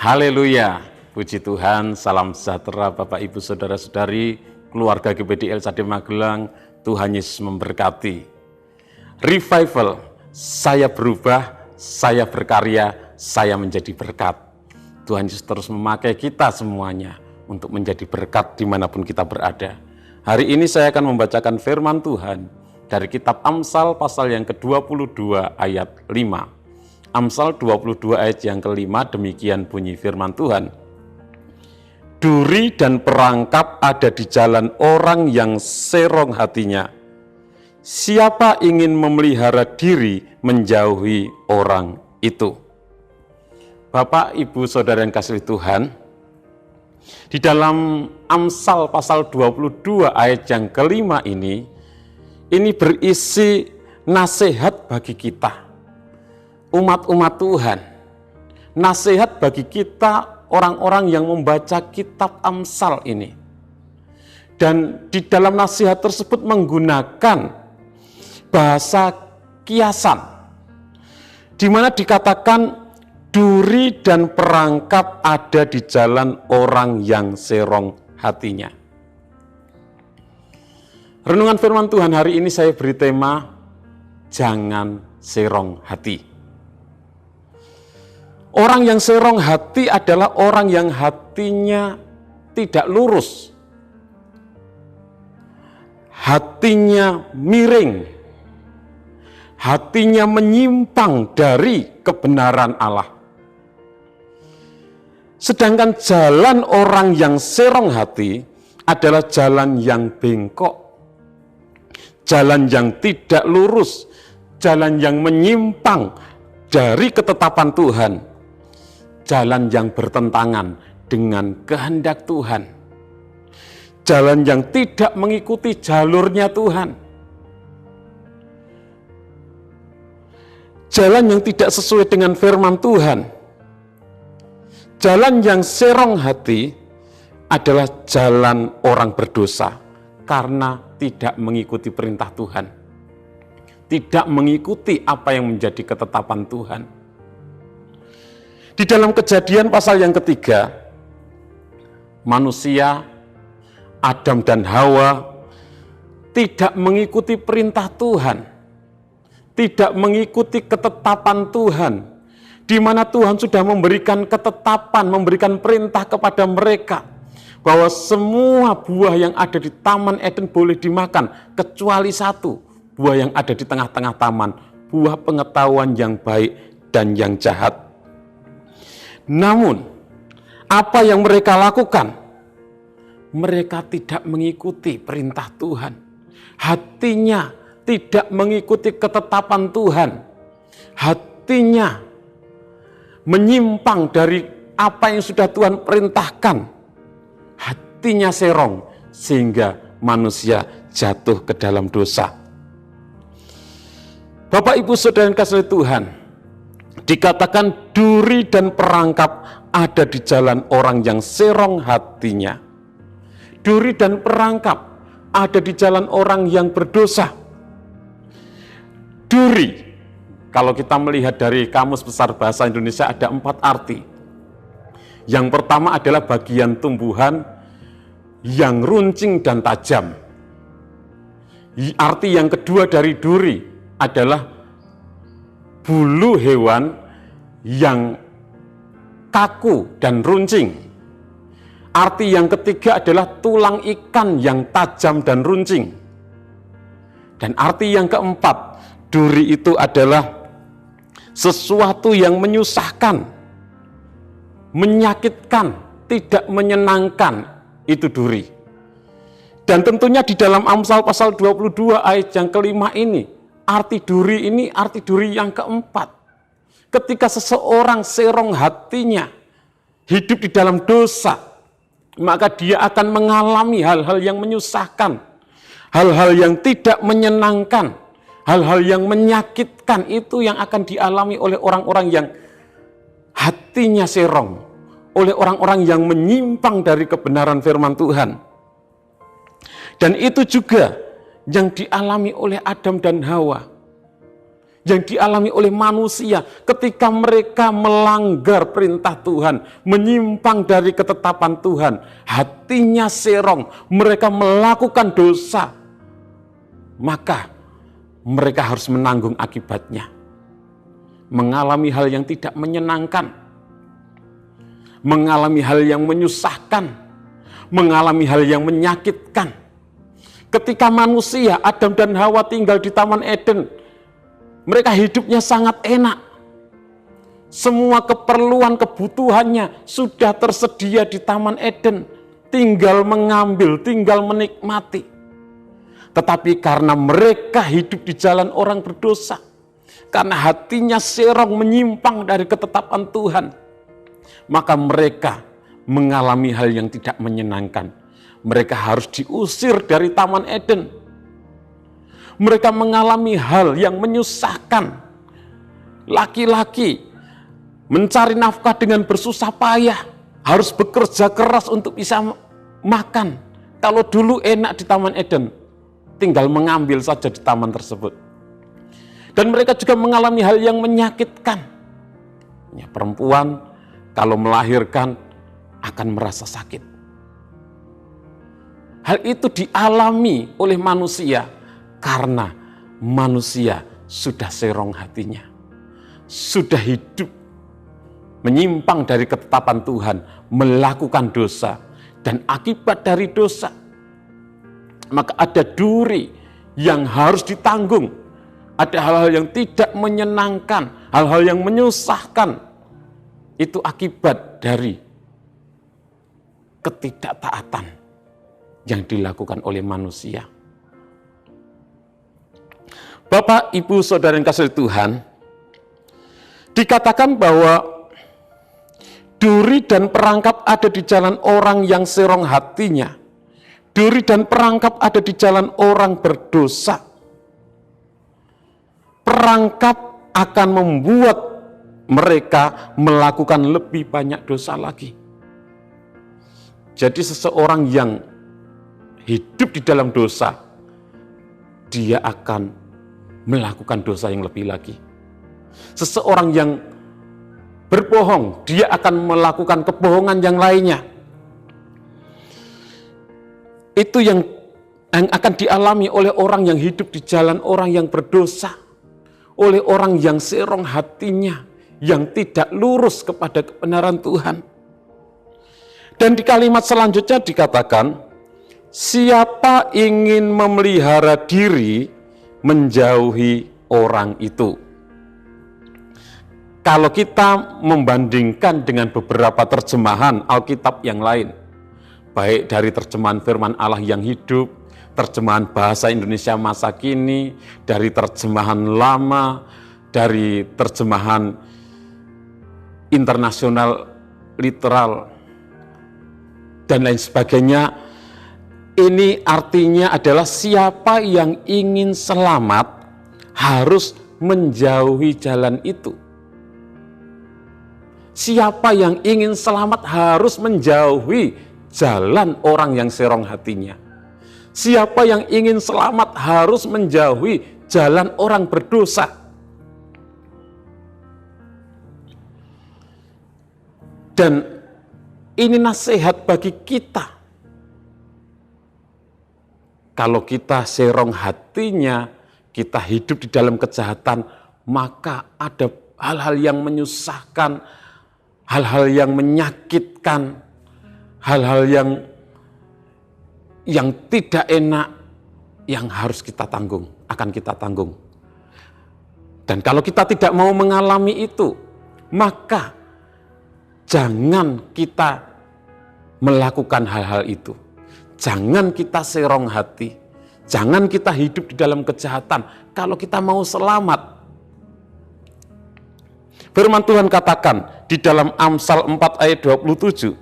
Haleluya, puji Tuhan, salam sejahtera Bapak Ibu Saudara-saudari, keluarga GBD LCD Magelang, Tuhan Yesus memberkati. Revival, saya berubah, saya berkarya, saya menjadi berkat. Tuhan Yesus terus memakai kita semuanya untuk menjadi berkat dimanapun kita berada. Hari ini saya akan membacakan firman Tuhan dari kitab Amsal pasal yang ke-22 ayat 5. Amsal 22 ayat yang kelima, demikian bunyi firman Tuhan. Duri dan perangkap ada di jalan orang yang serong hatinya. Siapa ingin memelihara diri menjauhi orang itu. Bapak, Ibu, Saudara yang kasih Tuhan, di dalam Amsal pasal 22 ayat yang kelima ini berisi nasihat bagi kita. Umat-umat Tuhan, nasihat bagi kita orang-orang yang membaca kitab Amsal ini. Dan di dalam nasihat tersebut menggunakan bahasa kiasan, di mana dikatakan duri dan perangkap ada di jalan orang yang serong hatinya. Renungan firman Tuhan hari ini saya beri tema, jangan serong hati. Orang yang serong hati adalah orang yang hatinya tidak lurus, hatinya miring, hatinya menyimpang dari kebenaran Allah. Sedangkan jalan orang yang serong hati adalah jalan yang bengkok, jalan yang tidak lurus, jalan yang menyimpang dari ketetapan Tuhan, jalan yang bertentangan dengan kehendak Tuhan, jalan yang tidak mengikuti jalurnya Tuhan, jalan yang tidak sesuai dengan firman Tuhan. Jalan yang serong hati adalah jalan orang berdosa karena tidak mengikuti perintah Tuhan, tidak mengikuti apa yang menjadi ketetapan Tuhan. Di dalam Kejadian pasal yang ketiga, manusia, Adam dan Hawa tidak mengikuti perintah Tuhan, tidak mengikuti ketetapan Tuhan, di mana Tuhan sudah memberikan ketetapan, memberikan perintah kepada mereka, bahwa semua buah yang ada di Taman Eden boleh dimakan, kecuali satu, buah yang ada di tengah-tengah taman, buah pengetahuan yang baik dan yang jahat. Namun, apa yang mereka lakukan? Mereka tidak mengikuti perintah Tuhan. Hatinya tidak mengikuti ketetapan Tuhan. Hatinya menyimpang dari apa yang sudah Tuhan perintahkan. Hatinya serong, sehingga manusia jatuh ke dalam dosa. Bapak, Ibu, Saudara yang kasih Tuhan, dikatakan duri dan perangkap ada di jalan orang yang serong hatinya. Duri dan perangkap ada di jalan orang yang berdosa. Duri, kalau kita melihat dari Kamus Besar Bahasa Indonesia ada 4 arti. Yang pertama adalah bagian tumbuhan yang runcing dan tajam. Arti yang kedua dari duri adalah bulu hewan yang kaku dan runcing. Arti yang ketiga adalah tulang ikan yang tajam dan runcing. Dan arti yang keempat, duri itu adalah sesuatu yang menyusahkan, menyakitkan, tidak menyenangkan, itu duri. Dan tentunya di dalam Amsal pasal 22 ayat yang kelima ini, arti duri yang keempat. Ketika seseorang serong hatinya, hidup di dalam dosa, maka dia akan mengalami hal-hal yang menyusahkan, hal-hal yang tidak menyenangkan, hal-hal yang menyakitkan. Itu yang akan dialami oleh orang-orang yang hatinya serong, oleh orang-orang yang menyimpang dari kebenaran firman Tuhan. Dan itu juga yang dialami oleh Adam dan Hawa, yang dialami oleh manusia ketika mereka melanggar perintah Tuhan, menyimpang dari ketetapan Tuhan, hatinya serong, mereka melakukan dosa, maka mereka harus menanggung akibatnya, mengalami hal yang tidak menyenangkan, mengalami hal yang menyusahkan, mengalami hal yang menyakitkan. Ketika manusia, Adam dan Hawa tinggal di Taman Eden, mereka hidupnya sangat enak. Semua keperluan, kebutuhannya sudah tersedia di Taman Eden. Tinggal mengambil, tinggal menikmati. Tetapi karena mereka hidup di jalan orang berdosa, karena hatinya serong menyimpang dari ketetapan Tuhan, maka mereka mengalami hal yang tidak menyenangkan. Mereka harus diusir dari Taman Eden. Mereka mengalami hal yang menyusahkan. Laki-laki mencari nafkah dengan bersusah payah, harus bekerja keras untuk bisa makan. Kalau dulu enak di Taman Eden, tinggal mengambil saja di taman tersebut. Dan mereka juga mengalami hal yang menyakitkan. Ya, perempuan kalau melahirkan akan merasa sakit. Hal itu dialami oleh manusia karena manusia sudah serong hatinya, sudah hidup menyimpang dari ketetapan Tuhan, melakukan dosa, dan akibat dari dosa, maka ada duri yang harus ditanggung. Ada hal-hal yang tidak menyenangkan, hal-hal yang menyusahkan. Itu akibat dari ketidaktaatan yang dilakukan oleh manusia. Bapak, Ibu, Saudara yang kasih Tuhan, dikatakan bahwa duri dan perangkap ada di jalan orang yang serong hatinya. Duri dan perangkap ada di jalan orang berdosa. Perangkap akan membuat mereka melakukan lebih banyak dosa lagi. Jadi seseorang yang hidup di dalam dosa, dia akan melakukan dosa yang lebih lagi. Seseorang yang berbohong, dia akan melakukan kebohongan yang lainnya. Itu yang akan dialami oleh orang yang hidup di jalan orang yang berdosa, oleh orang yang serong hatinya, yang tidak lurus kepada kebenaran Tuhan. Dan di kalimat selanjutnya dikatakan, siapa ingin memelihara diri, menjauhi orang itu. Kalau kita membandingkan dengan beberapa terjemahan Alkitab yang lain, baik dari terjemahan firman Allah yang hidup, terjemahan bahasa Indonesia masa kini, dari terjemahan lama, dari terjemahan internasional literal, dan lain sebagainya, ini artinya adalah siapa yang ingin selamat harus menjauhi jalan itu. Siapa yang ingin selamat harus menjauhi jalan orang yang serong hatinya. Siapa yang ingin selamat harus menjauhi jalan orang berdosa. Dan ini nasihat bagi kita. Kalau kita serong hatinya, kita hidup di dalam kejahatan, maka ada hal-hal yang menyusahkan, hal-hal yang menyakitkan, hal-hal yang tidak enak, yang harus kita tanggung, akan kita tanggung. Dan kalau kita tidak mau mengalami itu, maka jangan kita melakukan hal-hal itu. Jangan kita serong hati, jangan kita hidup di dalam kejahatan. Kalau kita mau selamat, Firman Tuhan katakan di dalam Amsal 4 ayat 27,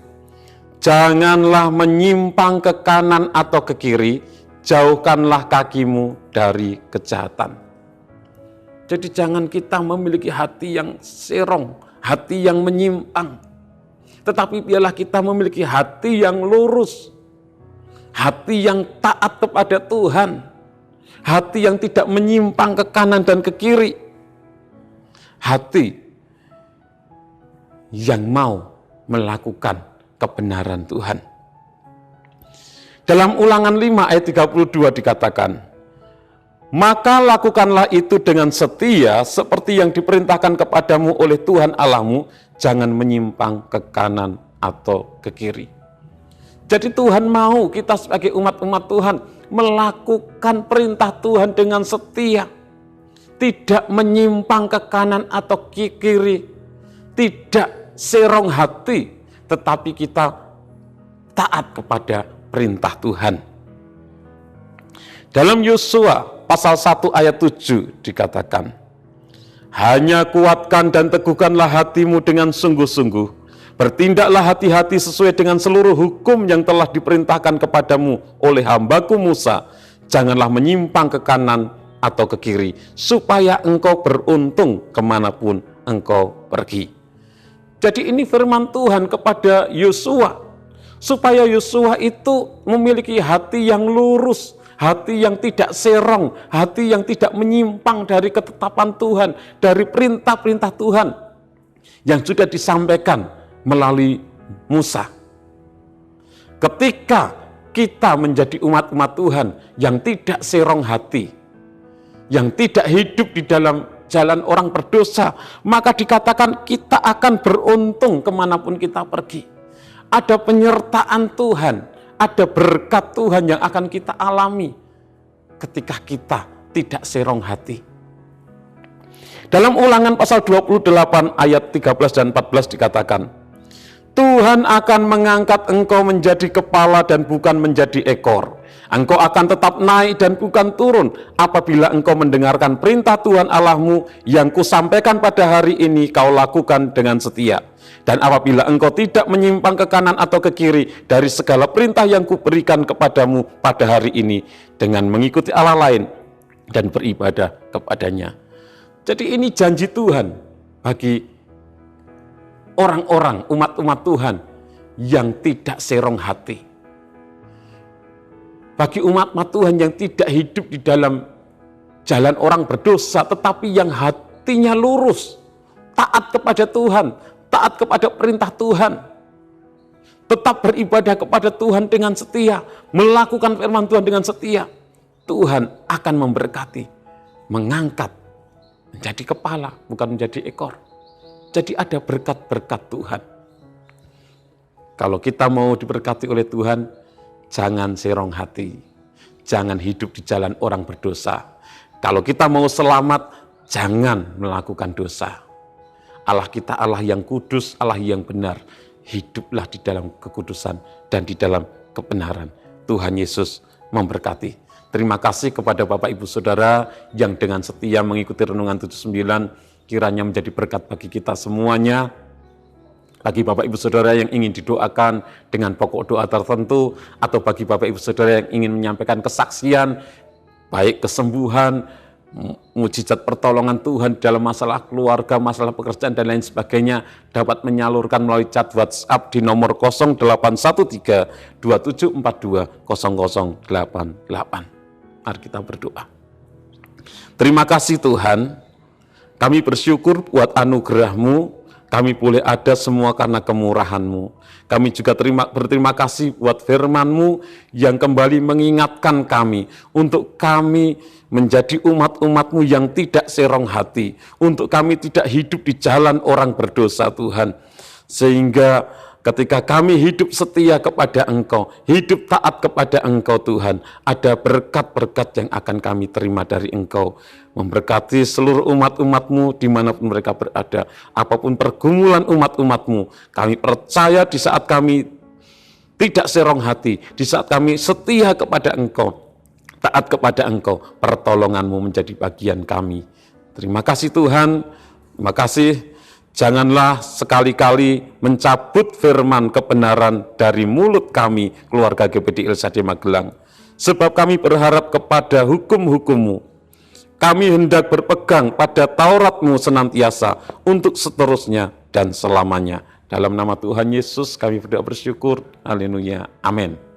janganlah menyimpang ke kanan atau ke kiri, jauhkanlah kakimu dari kejahatan. Jadi jangan kita memiliki hati yang serong, hati yang menyimpang. Tetapi biarlah kita memiliki hati yang lurus, hati yang taat kepada Tuhan, hati yang tidak menyimpang ke kanan dan ke kiri, hati yang mau melakukan kebenaran Tuhan. Dalam Ulangan 5 ayat 32 dikatakan, maka lakukanlah itu dengan setia seperti yang diperintahkan kepadamu oleh Tuhan Allahmu, jangan menyimpang ke kanan atau ke kiri. Jadi Tuhan mau kita sebagai umat-umat Tuhan melakukan perintah Tuhan dengan setia, tidak menyimpang ke kanan atau ke kiri, tidak serong hati, tetapi kita taat kepada perintah Tuhan. Dalam Yosua pasal 1 ayat 7 dikatakan, hanya kuatkan dan teguhkanlah hatimu dengan sungguh-sungguh, bertindaklah hati-hati sesuai dengan seluruh hukum yang telah diperintahkan kepadamu oleh hambaku Musa, janganlah menyimpang ke kanan atau ke kiri, supaya engkau beruntung kemanapun engkau pergi. Jadi ini firman Tuhan kepada Yosua, supaya Yosua itu memiliki hati yang lurus, hati yang tidak serong, hati yang tidak menyimpang dari ketetapan Tuhan, dari perintah-perintah Tuhan yang sudah disampaikan melalui Musa. Ketika kita menjadi umat-umat Tuhan yang tidak serong hati, yang tidak hidup di dalam jalan orang berdosa, maka dikatakan kita akan beruntung kemanapun kita pergi. Ada penyertaan Tuhan, ada berkat Tuhan yang akan kita alami ketika kita tidak serong hati. Dalam Ulangan pasal 28 ayat 13 dan 14 dikatakan, Tuhan akan mengangkat engkau menjadi kepala dan bukan menjadi ekor. Engkau akan tetap naik dan bukan turun apabila engkau mendengarkan perintah Tuhan Allahmu yang kusampaikan pada hari ini kau lakukan dengan setia. Dan apabila engkau tidak menyimpang ke kanan atau ke kiri dari segala perintah yang kuberikan kepadamu pada hari ini dengan mengikuti Allah lain dan beribadah kepadanya. Jadi ini janji Tuhan bagi orang-orang, umat-umat Tuhan yang tidak serong hati. Bagi umat-umat Tuhan yang tidak hidup di dalam jalan orang berdosa, tetapi yang hatinya lurus, taat kepada Tuhan, taat kepada perintah Tuhan, tetap beribadah kepada Tuhan dengan setia, melakukan firman Tuhan dengan setia, Tuhan akan memberkati, mengangkat menjadi kepala, bukan menjadi ekor. Jadi ada berkat-berkat Tuhan. Kalau kita mau diberkati oleh Tuhan, jangan serong hati, jangan hidup di jalan orang berdosa. Kalau kita mau selamat, jangan melakukan dosa. Allah kita Allah yang kudus, Allah yang benar. Hiduplah di dalam kekudusan dan di dalam kebenaran. Tuhan Yesus memberkati. Terima kasih kepada Bapak Ibu Saudara yang dengan setia mengikuti Renungan 79, kiranya menjadi berkat bagi kita semuanya. Bagi Bapak Ibu Saudara yang ingin didoakan dengan pokok doa tertentu, atau bagi Bapak Ibu Saudara yang ingin menyampaikan kesaksian, baik kesembuhan, mujizat pertolongan Tuhan dalam masalah keluarga, masalah pekerjaan dan lain sebagainya, dapat menyalurkan melalui chat WhatsApp di nomor 0813 2742 0088. Mari kita berdoa. Terima kasih Tuhan, kami bersyukur buat anugerah-Mu, kami boleh ada semua karena kemurahan-Mu. Kami juga berterima kasih buat firman-Mu yang kembali mengingatkan kami untuk kami menjadi umat-umat-Mu yang tidak serong hati, untuk kami tidak hidup di jalan orang berdosa Tuhan. Sehingga ketika kami hidup setia kepada Engkau, hidup taat kepada Engkau Tuhan, ada berkat-berkat yang akan kami terima dari Engkau. Memberkati seluruh umat-umat-Mu dimanapun mereka berada, apapun pergumulan umat-umat-Mu, kami percaya di saat kami tidak serong hati, di saat kami setia kepada Engkau, taat kepada Engkau, pertolongan-Mu menjadi bagian kami. Terima kasih Tuhan, terima kasih. Janganlah sekali-kali mencabut firman kebenaran dari mulut kami, keluarga GBD LCD Magelang. Sebab kami berharap kepada hukum-hukum-Mu. Kami hendak berpegang pada Taurat-Mu senantiasa untuk seterusnya dan selamanya. Dalam nama Tuhan Yesus kami berdoa bersyukur. Haleluya. Amin.